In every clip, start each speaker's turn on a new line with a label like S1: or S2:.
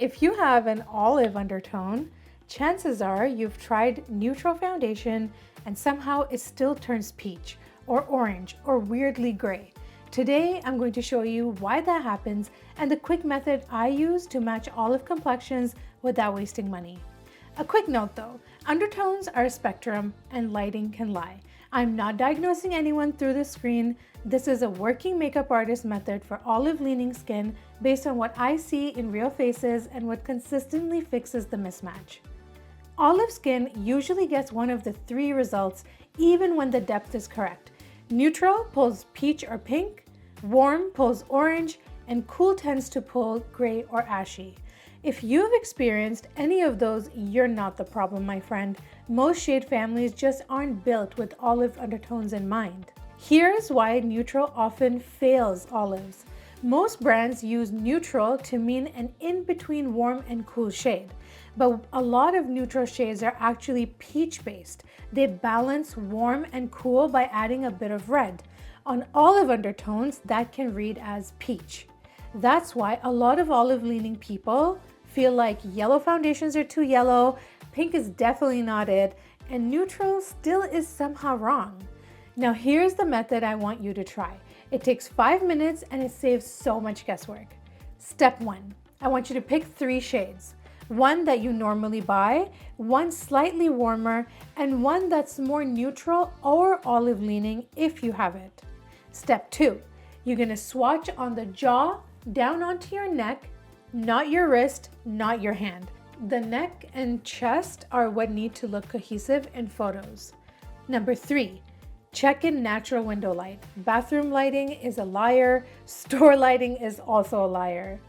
S1: If you have an olive undertone, chances are you've tried neutral foundation and somehow it still turns peach or orange or weirdly gray. Today, I'm going to show you why that happens and the quick method I use to match olive complexions without wasting money. A quick note though, undertones are a spectrum and lighting can lie. I'm not diagnosing anyone through the screen. This is a working makeup artist method for olive leaning skin based on what I see in real faces and what consistently fixes the mismatch. Olive skin usually gets one of the three results even when the depth is correct. Neutral pulls peach or pink, warm pulls orange, and cool tends to pull gray or ashy. If you've experienced any of those, you're not the problem, my friend. Most shade families just aren't built with olive undertones in mind. Here's why neutral often fails olives. Most brands use neutral to mean an in-between warm and cool shade, but a lot of neutral shades are actually peach-based. They balance warm and cool by adding a bit of red. On olive undertones, that can read as peach. That's why a lot of olive-leaning people feel like yellow foundations are too yellow, pink is definitely not it, and neutral still is somehow wrong. Now here's the method I want you to try. It takes 5 minutes and it saves so much guesswork. Step 1, I want you to pick 3 shades. One that you normally buy, one slightly warmer, and one that's more neutral or olive leaning if you have it. Step 2, you're gonna swatch on the jaw down onto your neck, not your wrist, not your hand. The neck and chest are what need to look cohesive in photos. Number 3, check in natural window light. Bathroom lighting is a liar. Store lighting is also a liar.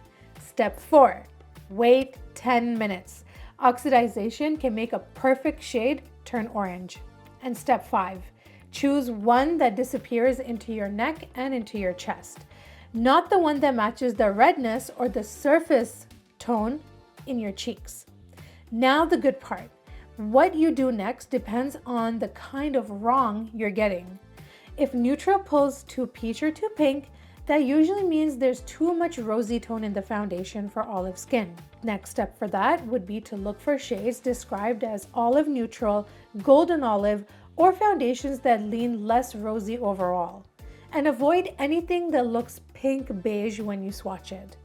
S1: Step 4, wait 10 minutes. Oxidization can make a perfect shade turn orange. And step 5, choose one that disappears into your neck and into your chest, not the one that matches the redness or the surface tone in your cheeks. Now the good part. What you do next depends on the kind of wrong you're getting. If neutral pulls too peach or too pink, that usually means there's too much rosy tone in the foundation for olive skin. Next step for that would be to look for shades described as olive neutral, golden olive, or foundations that lean less rosy overall. And avoid anything that looks pink beige when you swatch it.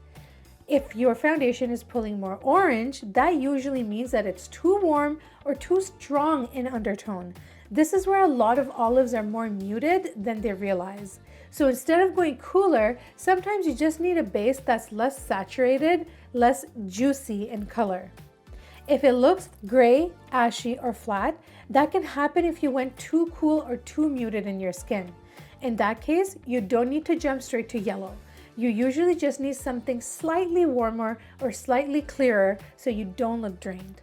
S1: If your foundation is pulling more orange, that usually means that it's too warm or too strong in undertone. This is where a lot of olives are more muted than they realize. So instead of going cooler, sometimes you just need a base that's less saturated, less juicy in color. If it looks gray, ashy, or flat, that can happen if you went too cool or too muted in your skin. In that case, you don't need to jump straight to yellow. You usually just need something slightly warmer or slightly clearer so you don't look drained.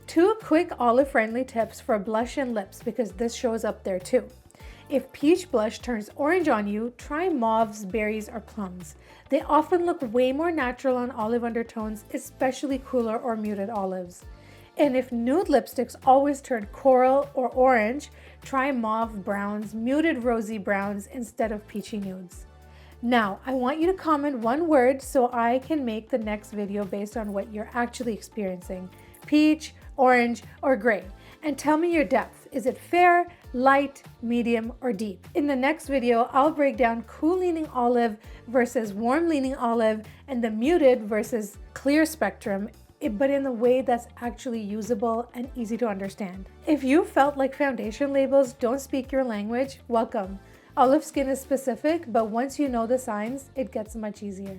S1: 2 quick olive-friendly tips for blush and lips because this shows up there too. If peach blush turns orange on you, try mauves, berries, or plums. They often look way more natural on olive undertones, especially cooler or muted olives. And if nude lipsticks always turn coral or orange, try mauve browns, muted rosy browns instead of peachy nudes. Now, I want you to comment one word so I can make the next video based on what you're actually experiencing. Peach, orange, or gray. And tell me your depth. Is it fair, light, medium, or deep? In the next video, I'll break down cool leaning olive versus warm leaning olive and the muted versus clear spectrum, but in a way that's actually usable and easy to understand. If you felt like foundation labels don't speak your language, welcome. Olive skin is specific, but once you know the signs, it gets much easier.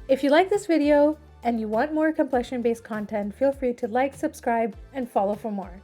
S1: If you like this video and you want more complexion-based content, feel free to like, subscribe, and follow for more.